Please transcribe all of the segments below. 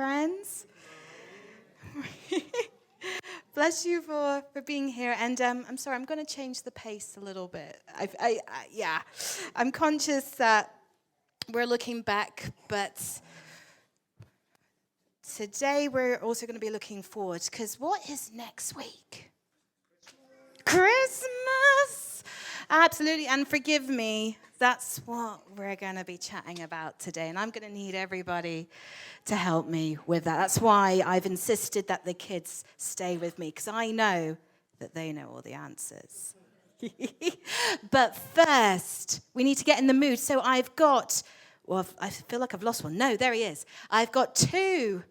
friends. Bless you for being here. And I'm sorry, I'm going to change the pace a little bit. I'm conscious that we're looking back, but today we're also going to be looking forward, because what is next week? Christmas! Absolutely, and forgive me, that's what we're going to be chatting about today, and I'm going to need everybody to help me with that. That's why I've insisted that the kids stay with me, because I know that they know all the answers. But first, we need to get in the mood. So I've got, I feel like I've lost one. No, there he is. I've got two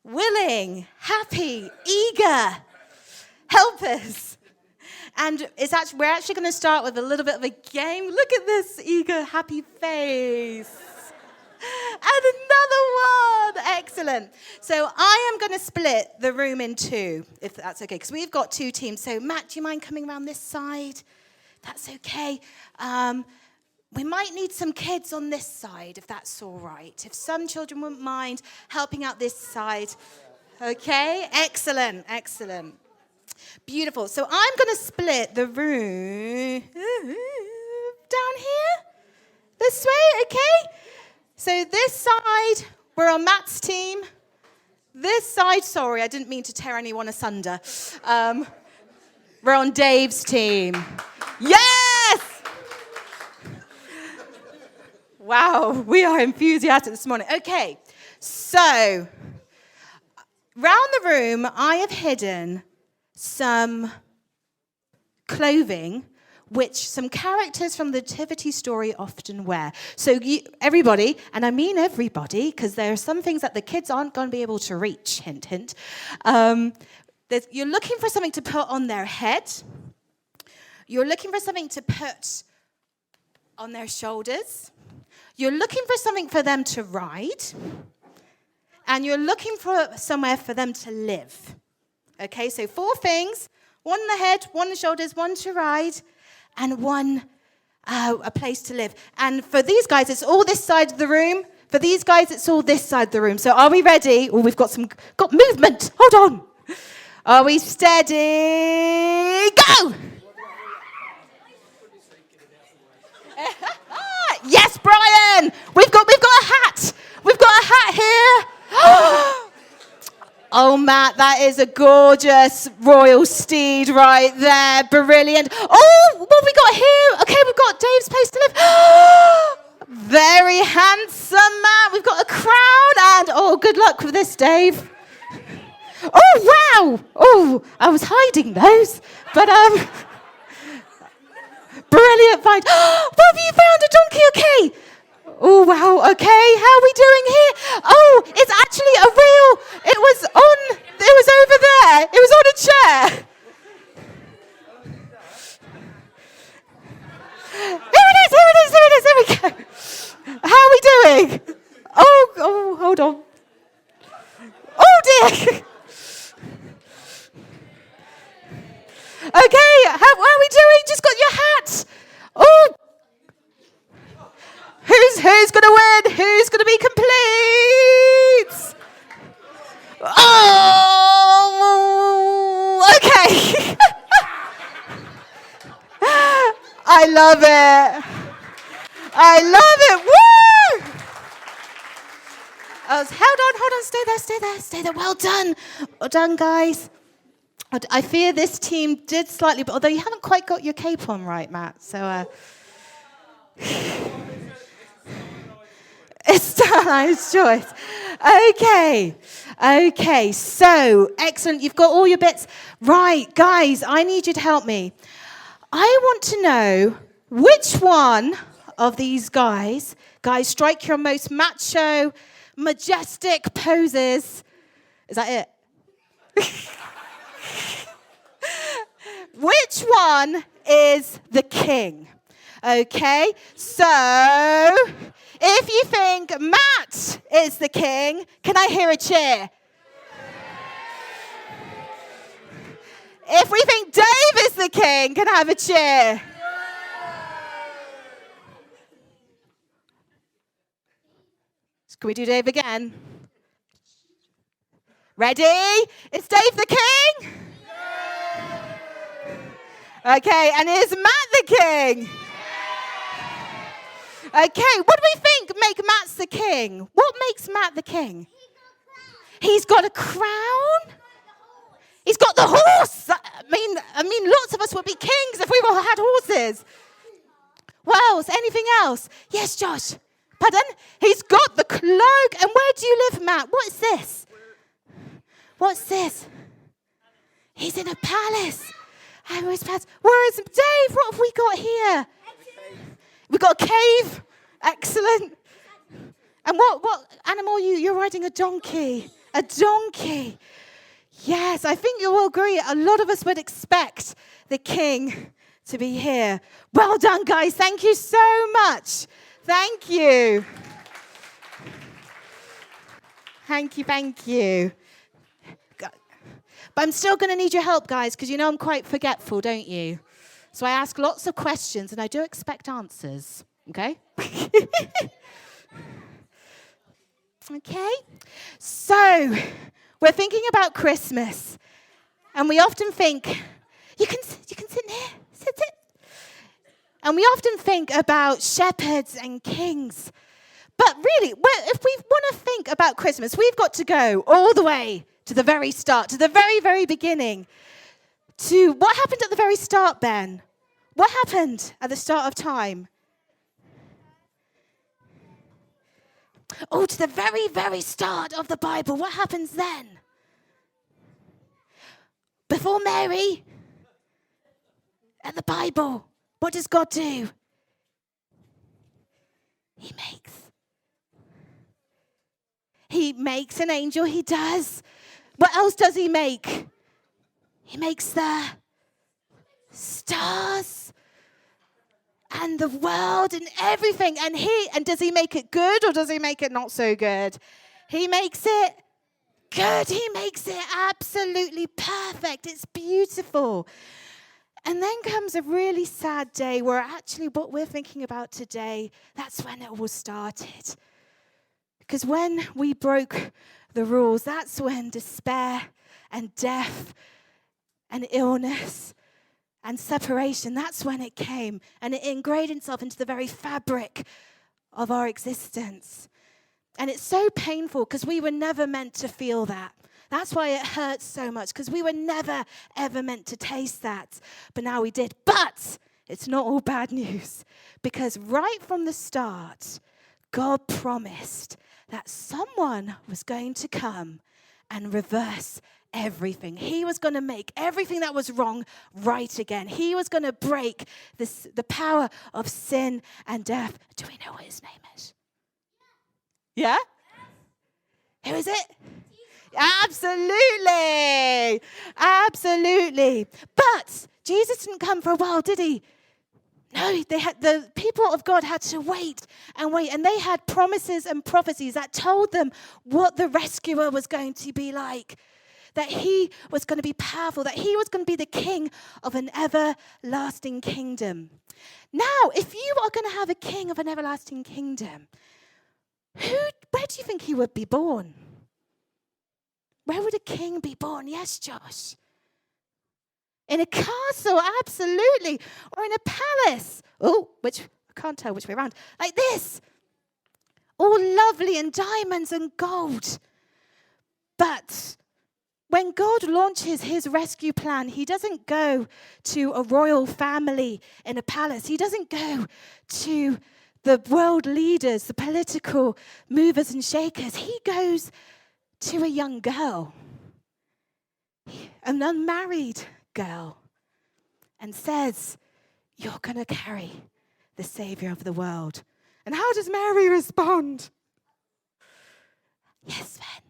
willing, happy, eager helpers. And we're actually going to start with a little bit of a game. Look at this eager, happy face. And another one. Excellent. So I am going to split the room in two, if that's okay, because we've got two teams. So Matt, do you mind coming around this side? That's okay. We might need some kids on this side, if that's all right. If some children wouldn't mind helping out this side. Okay? Excellent. Excellent. Beautiful. So I'm going to split the room down here, this way, okay? So this side, we're on Matt's team. This side, sorry, I didn't mean to tear anyone asunder. We're on Dave's team. Yes! Wow, we are enthusiastic this morning. Okay, so round the room, I have hidden some clothing which some characters from the Nativity story often wear. So everybody, and I mean everybody, because there are some things that the kids aren't going to be able to reach, hint, hint. You're looking for something to put on their head. You're looking for something to put on their shoulders. You're looking for something for them to ride. And you're looking for somewhere for them to live. Okay, so 4 things. 1 on the head, 1 on the shoulders, 1 to ride, and 1 a place to live. And for these guys, it's all this side of the room. For these guys, it's all this side of the room. So are we ready? Oh, we've got movement. Hold on. Are we steady? Go! Yes, Brian! We've got a hat. We've got a hat here. Oh, Matt, that is a gorgeous royal steed right there. Brilliant. Oh, what have we got here? Okay, we've got Dave's place to live. Very handsome, Matt. We've got a crown and, good luck with this, Dave. Oh, wow. Oh, I was hiding those. But, brilliant find. What have you found? A donkey, okay. Oh, wow, okay. How are we doing here? Oh, it's actually it was over there. It was on a chair. Here it is. There we go. How are we doing? Oh, hold on. Oh, dear. Okay, how are we doing? Just got your hat. Oh. Who's going to win? Who's going to be complete? Oh, okay. I love it. Woo! Hold on. Stay there. Well done, guys. I fear this team did slightly, but although you haven't quite got your cape on right, Matt. So, it's a nice choice. Okay, so excellent. You've got all your bits. Right, guys, I need you to help me. I want to know which one of these guys, strike your most macho, majestic poses. Is that it? Which one is the king? Okay, so if you think Matt is the king, can I hear a cheer? If we think Dave is the king, can I have a cheer? Can we do Dave again? Ready? Is Dave the king? Okay, and is Matt the king? Okay, what do we think make Matt's the king? What makes Matt the king? He's got a crown. He's got the horse. I mean, lots of us would be kings if we all had horses. What else? Anything else? Yes, Josh. Pardon? He's got the cloak. And where do you live, Matt? What's this? What's this? He's in a palace. Where is Dave? What have we got here? We've got a cave. Excellent. And what animal are you? You're riding a donkey. A donkey. Yes, I think you will agree. A lot of us would expect the king to be here. Well done, guys. Thank you so much. Thank you. Thank you. But I'm still going to need your help, guys, because you know I'm quite forgetful, don't you? So I ask lots of questions, and I do expect answers. Okay? Okay? So, we're thinking about Christmas, and we often think, you can sit in here, sit. And we often think about shepherds and kings. But really, if we want to think about Christmas, we've got to go all the way to the very start, to the very, very beginning. To what happened at the very start, Ben? What happened at the start of time? Oh, to the very, very start of the Bible. What happens then? Before Mary, at the Bible, what does God do? He makes an angel, he does. What else does he make? He makes the stars and the world and everything. And does he make it good or does he make it not so good? He makes it good. He makes it absolutely perfect. It's beautiful. And then comes a really sad day where actually what we're thinking about today, that's when it all started. Because when we broke the rules, that's when despair and death and illness and separation, that's when it came. And it ingrained itself into the very fabric of our existence. And it's so painful because we were never meant to feel that. That's why it hurts so much, because we were never, ever meant to taste that. But now we did. But it's not all bad news, because right from the start, God promised that someone was going to come and reverse everything. He was going to make everything that was wrong right again. He was going to break the power of sin and death. Do we know what his name is? Yeah? Who is it? Absolutely. Absolutely. But Jesus didn't come for a while, did he? No, the people of God had to wait, and they had promises and prophecies that told them what the rescuer was going to be like, that he was going to be powerful, that he was going to be the king of an everlasting kingdom. Now, if you are going to have a king of an everlasting kingdom, where do you think he would be born? Where would a king be born? Yes, Josh. In a castle, absolutely. Or in a palace. Oh, I can't tell which way around. Like this. All lovely and diamonds and gold. But when God launches his rescue plan, he doesn't go to a royal family in a palace. He doesn't go to the world leaders, the political movers and shakers. He goes to a young girl, an unmarried girl, and says, you're going to carry the Savior of the world. And how does Mary respond? Yes, Ben.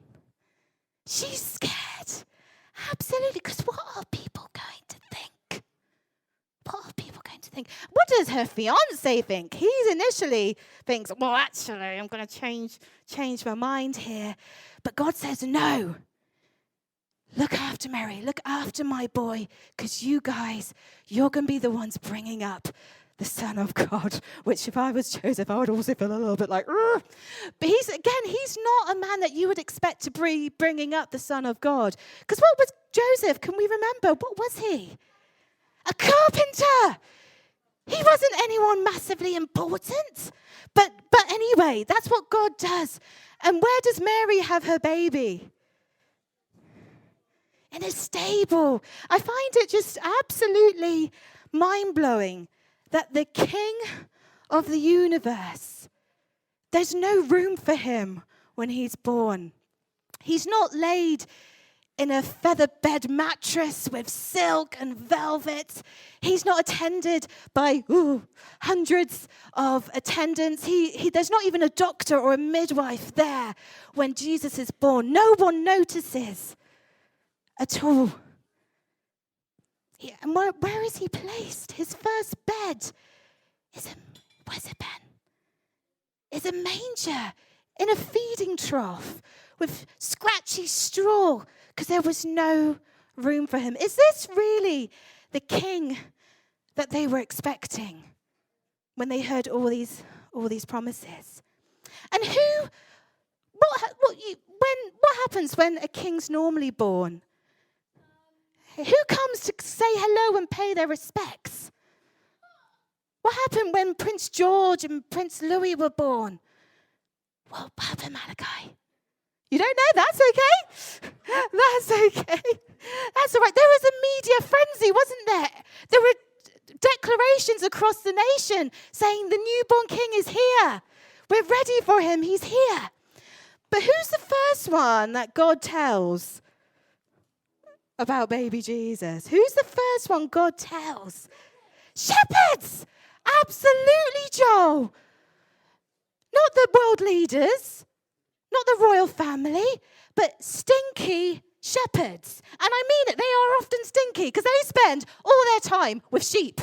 She's scared. Absolutely, because what are people going to think? What are people going to think? What does her fiancé think? He initially thinks, well, actually, I'm going to change my mind here. But God says, no. Look after Mary. Look after my boy. Because you guys, you're going to be the ones bringing up the Son of God, which if I was Joseph, I would also feel a little bit like, ugh. But he's not a man that you would expect to be bringing up the Son of God. Because what was Joseph? Can we remember? What was he? A carpenter. He wasn't anyone massively important. But anyway, that's what God does. And where does Mary have her baby? In a stable. I find it just absolutely mind-blowing that the King of the universe, there's no room for him when he's born. He's not laid in a feather bed mattress with silk and velvet. He's not attended by hundreds of attendants. There's not even a doctor or a midwife there when Jesus is born. No one notices at all. And where is he placed? His first bed where's a pen? Is a manger in a feeding trough with scratchy straw because there was no room for him. Is this really the king that they were expecting when they heard all these promises? And what happens when a king's normally born? Who comes to say hello and pay their respects? What happened when Prince George and Prince Louis were born? What happened, Malachi? You don't know? That's okay. That's okay. That's all right. There was a media frenzy, wasn't there? There were declarations across the nation saying the newborn king is here. We're ready for him. He's here. But who's the first one that God tells about baby Jesus? Who's the first one God tells? Shepherds! Absolutely, Joel. Not the world leaders, not the royal family, but stinky shepherds. And I mean it, they are often stinky because they spend all their time with sheep.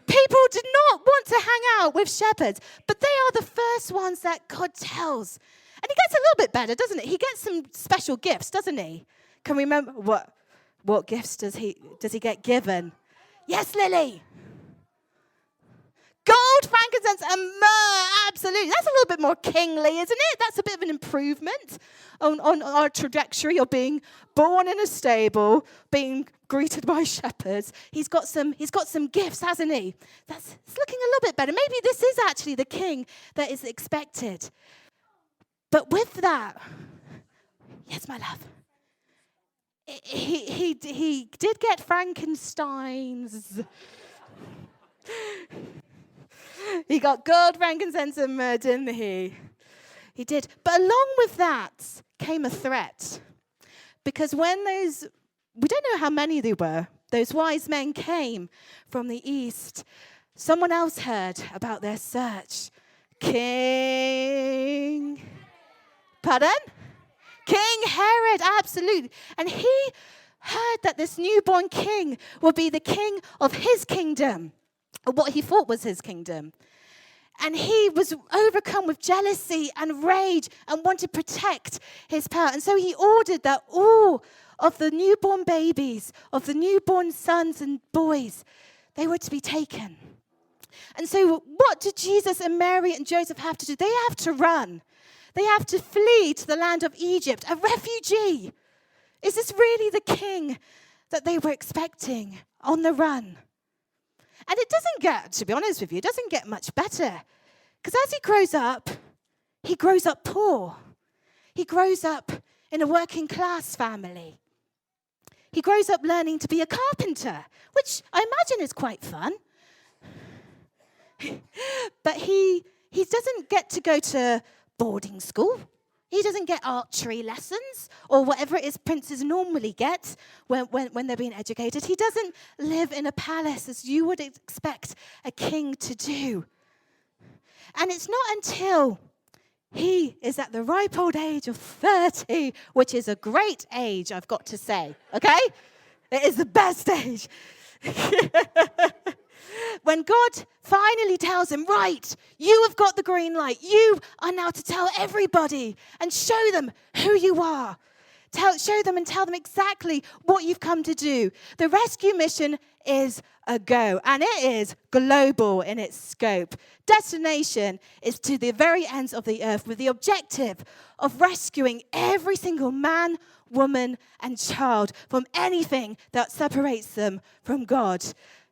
People do not want to hang out with shepherds, but they are the first ones that God tells. And he gets a little bit better, doesn't it? He gets some special gifts, doesn't he? Can we remember what gifts does he get given? Yes, Lily. Gold, frankincense, and myrrh. Absolutely. That's a little bit more kingly, isn't it? That's a bit of an improvement on our trajectory of being born in a stable, being greeted by shepherds. He's got some gifts, hasn't he? It's looking a little bit better. Maybe this is actually the king that is expected. But with that, yes, my love. He did get Frankenstein's. He got gold, frankincense, and myrrh, didn't he? He did. But along with that came a threat. Because when we don't know how many there were, those wise men came from the east, someone else heard about their search. King Herod, absolutely. And he heard that this newborn king would be the king of his kingdom, or what he thought was his kingdom. And he was overcome with jealousy and rage and wanted to protect his power. And so he ordered that all of the newborn babies, of the newborn sons and boys, they were to be taken. And so what did Jesus and Mary and Joseph have to do? They have to run. They have to flee to the land of Egypt, a refugee. Is this really the king that they were expecting on the run? And it doesn't get, to be honest with you, it doesn't get much better. Because as he grows up poor. He grows up in a working class family. He grows up learning to be a carpenter, which I imagine is quite fun. But he doesn't get to go to boarding school. He doesn't get archery lessons or whatever it is princes normally get when they're being educated. He doesn't live in a palace as you would expect a king to do. And it's not until he is at the ripe old age of 30, which is a great age, I've got to say, okay? It is the best age. When God finally tells him, right, you have got the green light. You are now to tell everybody and show them who you are. Show them and tell them exactly what you've come to do. The rescue mission is a go, and it is global in its scope. Destination is to the very ends of the earth with the objective of rescuing every single man, woman, and child from anything that separates them from God.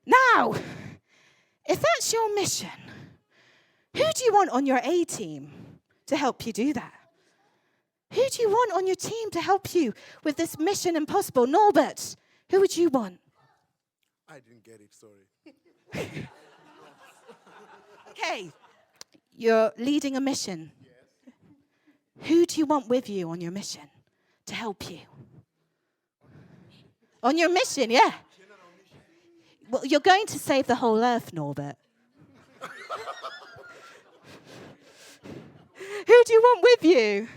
Now, if that's your mission, who do you want on your A team to help you do that? Who do you want on your team to help you with this mission impossible? Norbert, who would you want? I didn't get it, sorry. Okay, you're leading a mission. Yes. Who do you want with you on your mission to help you? On your mission, yeah. Well, you're going to save the whole earth, Norbert. Who do you want with you?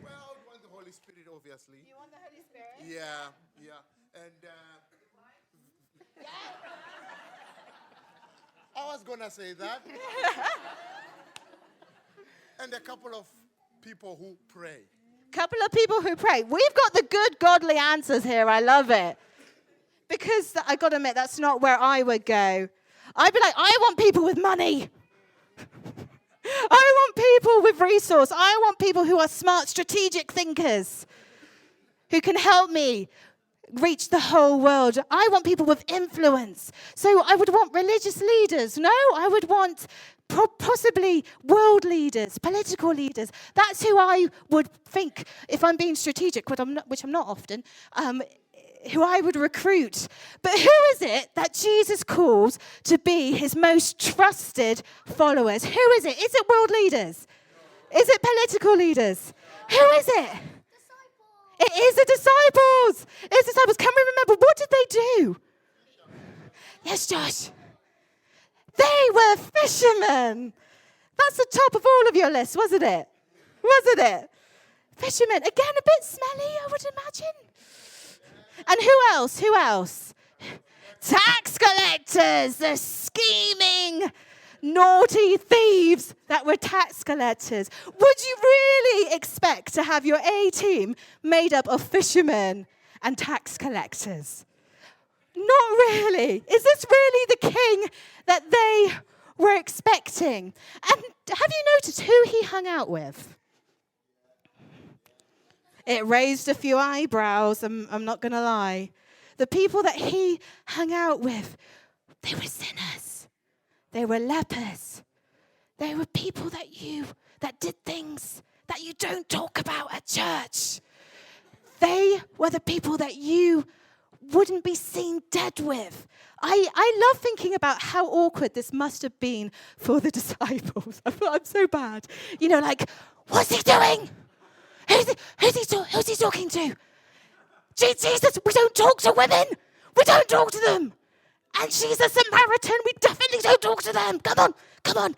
Well, I would want the Holy Spirit, obviously. You want the Holy Spirit? Yeah. And I was going to say that. And a couple of people who pray. Couple of people who pray. We've got the good, godly answers here. I love it. Because I got to admit, that's not where I would go. I'd be like, I want people with money. I want people with resource. I want people who are smart, strategic thinkers who can help me reach the whole world. I want people with influence. So I would want religious leaders. No, I would want possibly world leaders, political leaders. That's who I would think, if I'm being strategic, which I'm not often, who I would recruit. But who is it that Jesus calls to be his most trusted followers? Who is it? Is it world leaders? Is it political leaders? Who is it? It is the disciples. It's disciples. Can we remember, what did they do? Yes, Josh. They were fishermen. That's the top of all of your list, wasn't it? Wasn't it? Fishermen. Again, a bit smelly, I would imagine. And who else? Who else? Tax collectors, the scheming, naughty thieves that were tax collectors. Would you really expect to have your A team made up of fishermen and tax collectors? Not really. Is this really the king that they were expecting? And have you noticed who he hung out with? It raised a few eyebrows, I'm not going to lie. The people that he hung out with, they were sinners. They were lepers. They were people that did things that you don't talk about at church. They were the people that you wouldn't be seen dead with. I love thinking about how awkward this must have been for the disciples. I'm so bad. You know, like, what's he doing? Who's he talking to? Jesus, we don't talk to women. We don't talk to them. And she's a Samaritan. We definitely don't talk to them. Come on.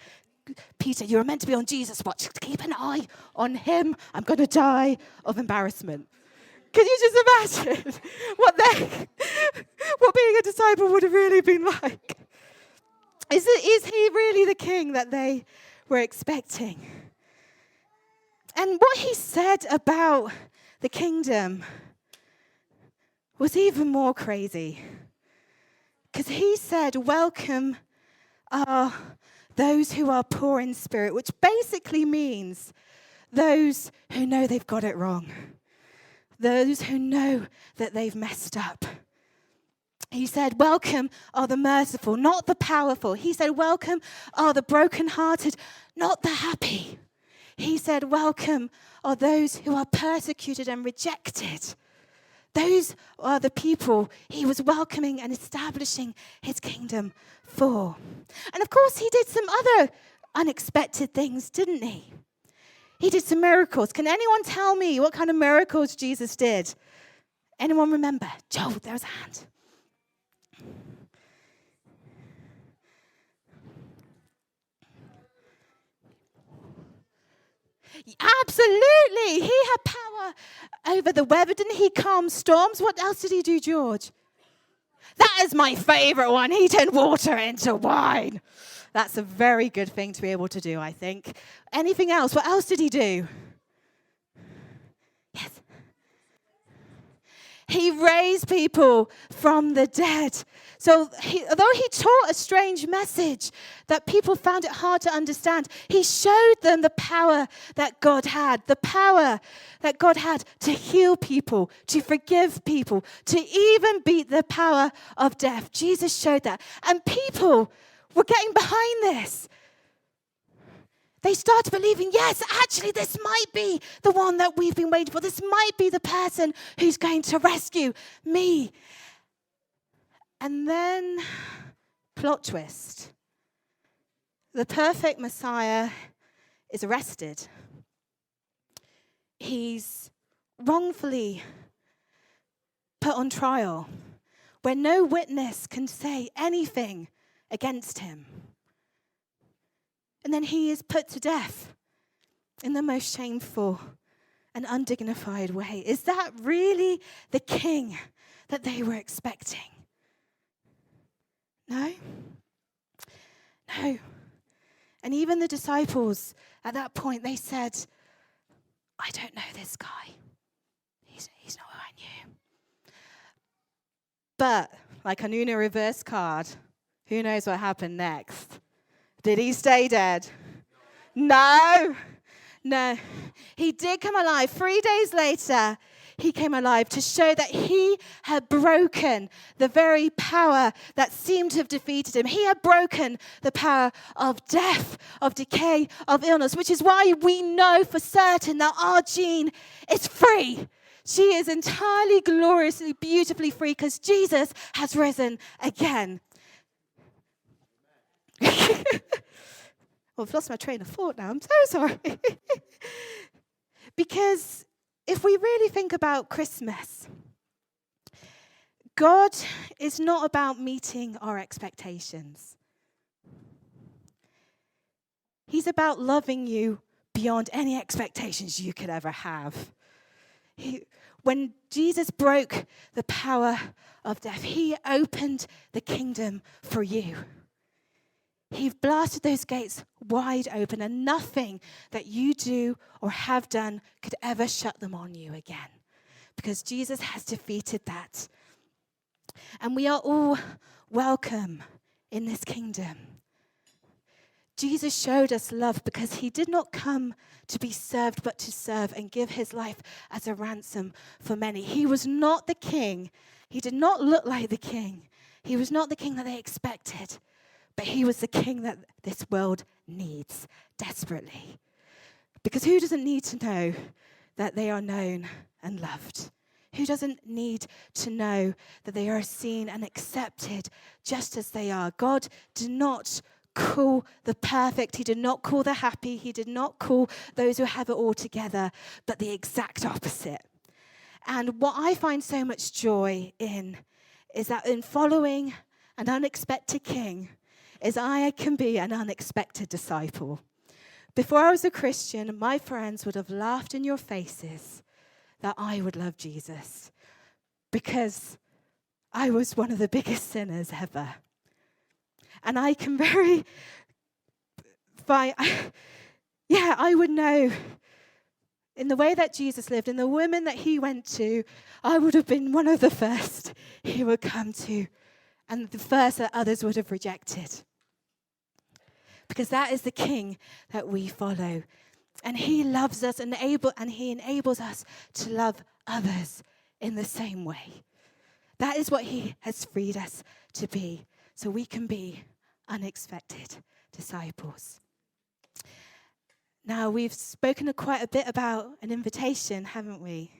Peter, you're meant to be on Jesus' watch. Keep an eye on him. I'm going to die of embarrassment. Can you just imagine what being a disciple would have really been like? Is he really the king that they were expecting? And what he said about the kingdom was even more crazy. Because he said, welcome are those who are poor in spirit, which basically means those who know they've got it wrong. Those who know that they've messed up. He said, welcome are the merciful, not the powerful. He said, welcome are the brokenhearted, not the happy. He said, welcome are those who are persecuted and rejected. Those are the people he was welcoming and establishing his kingdom for. And of course, he did some other unexpected things, didn't he? He did some miracles. Can anyone tell me what kind of miracles Jesus did? Anyone remember? Joe, there's a hand. Absolutely. He had power over the weather. Didn't he calm storms? What else did he do, George? That is my favorite one. He turned water into wine. That's a very good thing to be able to do, I think. Anything else? What else did he do? Yes. He raised people from the dead. So although he taught a strange message that people found it hard to understand, he showed them the power that God had, the power that God had to heal people, to forgive people, to even beat the power of death. Jesus showed that. And people were getting behind this. They started believing, yes, actually, this might be the one that we've been waiting for. This might be the person who's going to rescue me. And then, plot twist. The perfect Messiah is arrested. He's wrongfully put on trial where no witness can say anything against him. And then he is put to death in the most shameful and undignified way. Is that really the king that they were expecting? No? No. And even the disciples at that point, they said, I don't know this guy. He's not who I knew. But, like an Uno reverse card, who knows what happened next? Did he stay dead? No. He did come alive. 3 days later, he came alive to show that he had broken the very power that seemed to have defeated him. He had broken the power of death, of decay, of illness, which is why we know for certain that our Jean is free. She is entirely gloriously, beautifully free because Jesus has risen again. Well, I've lost my train of thought now. I'm so sorry. Because if we really think about Christmas, God is not about meeting our expectations. He's about loving you beyond any expectations you could ever have. When Jesus broke the power of death, he opened the kingdom for you. He blasted those gates wide open, and nothing that you do or have done could ever shut them on you again, because Jesus has defeated that. And we are all welcome in this kingdom. Jesus showed us love because he did not come to be served, but to serve and give his life as a ransom for many. He was not the king. He did not look like the king. He was not the king that they expected. But he was the king that this world needs desperately. Because who doesn't need to know that they are known and loved? Who doesn't need to know that they are seen and accepted just as they are? God did not call the perfect. He did not call the happy. He did not call those who have it all together, but the exact opposite. And what I find so much joy in is that in following an unexpected king, is I can be an unexpected disciple. Before I was a Christian, my friends would have laughed in your faces that I would love Jesus because I was one of the biggest sinners ever. And I can I would know in the way that Jesus lived, in the women that he went to, I would have been one of the first he would come to, and the first that others would have rejected. Because that is the king that we follow. And he loves us and he enables us to love others in the same way. That is what he has freed us to be, so we can be unexpected disciples. Now, we've spoken quite a bit about an invitation, haven't we?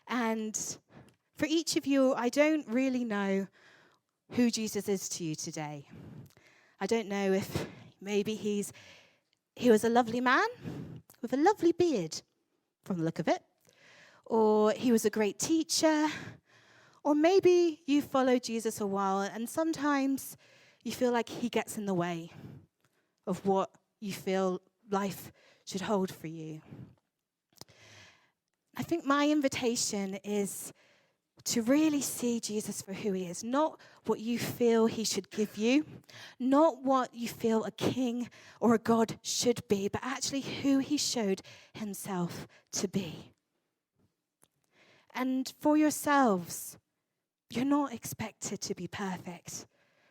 And for each of you, I don't really know who Jesus is to you today. I don't know if maybe he was a lovely man with a lovely beard, from the look of it. Or he was a great teacher. Or maybe you followed Jesus a while, and sometimes you feel like he gets in the way of what you feel life should hold for you. I think my invitation is to really see Jesus for who he is, not what you feel he should give you, not what you feel a king or a God should be, but actually who he showed himself to be. And for yourselves, you're not expected to be perfect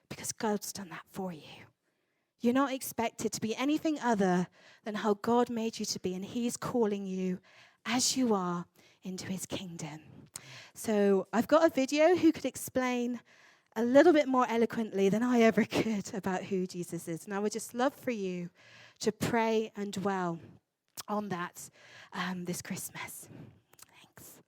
because God's done that for you. You're not expected to be anything other than how God made you to be, and he's calling you as you are into his kingdom. So I've got a video who could explain a little bit more eloquently than I ever could about who Jesus is. And I would just love for you to pray and dwell on that this Christmas. Thanks.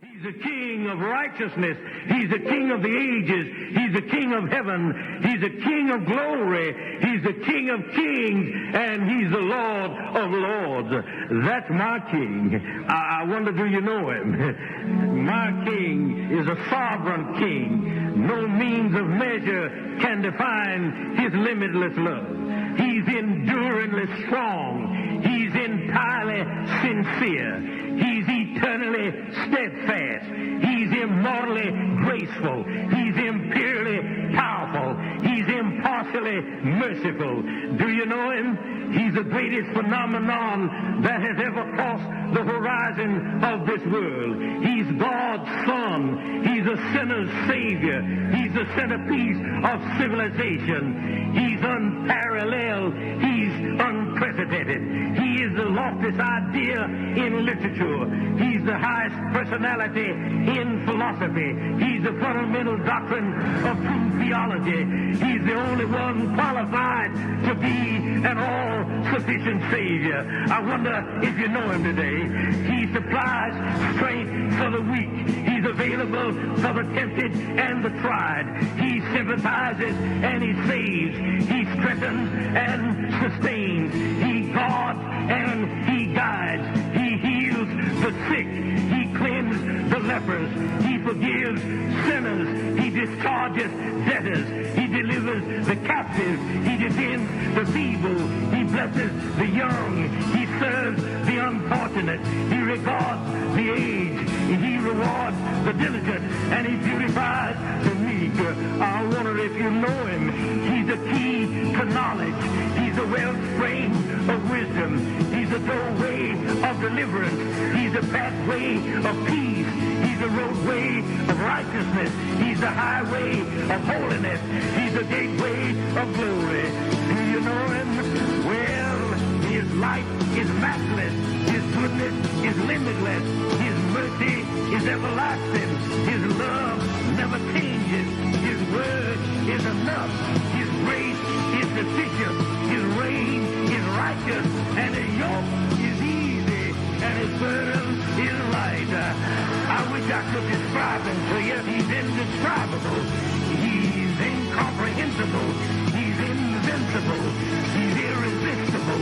He's the King of righteousness. He's the King of the ages. He's the King of heaven. He's the King of glory. He's the King of kings. And he's the Lord of lords. That's my King. I wonder, do you know him? My King is a sovereign King. No means of measure can define his limitless love. He's enduringly strong. He's entirely sincere. He's eternally steadfast. He's immortally graceful. He's imperially powerful. He's impartially merciful. Do you know him? He's the greatest phenomenon that has ever crossed the horizon of this world. He's God's Son. He's a sinner's Savior. He's the centerpiece of civilization. He's unparalleled. He's unprecedented. He is the loftiest idea in literature. He's the highest personality in philosophy. He's the fundamental doctrine of true theology. He's the only one qualified to be an all-sufficient Savior. I wonder if you know him today. He supplies strength for the weak. He's available for the tempted and the tried. He sympathizes and he saves. He strengthens and sustains. He guards and he guides. He heals the sick. He cleanses the lepers. He forgives sinners. He discharges debtors. He delivers the captives. He defends the feeble. He blesses the young. He serves the unfortunate. He regards the aged. He rewards the diligent. And he beautifies the meek. I wonder if you know him. He's the key to knowledge. He's the wellspring of wisdom. He's the doorway of deliverance. He's the pathway of peace. He's the roadway of righteousness. He's the highway of holiness. He's the gateway of glory. Do you know him? Well, his light is matchless. His goodness is limitless. His mercy is everlasting. His love never changes. His word is enough. His grace is sufficient. His reign is righteous. And his yoke is easy. And his burden is light. I wish I could describe him to you. He's indescribable. He's incomprehensible. He's invincible. He's irresistible.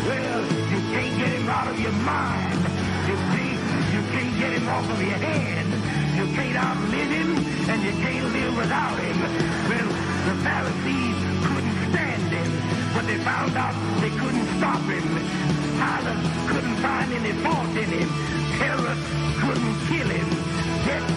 Well, you can't get him out of your mind. You can't get him off of your hand. You can't outlive him, and you can't live without him. Well, the Pharisees couldn't stand him, but they found out they couldn't stop him. Pilate couldn't find any fault in him. Herod couldn't kill him. Death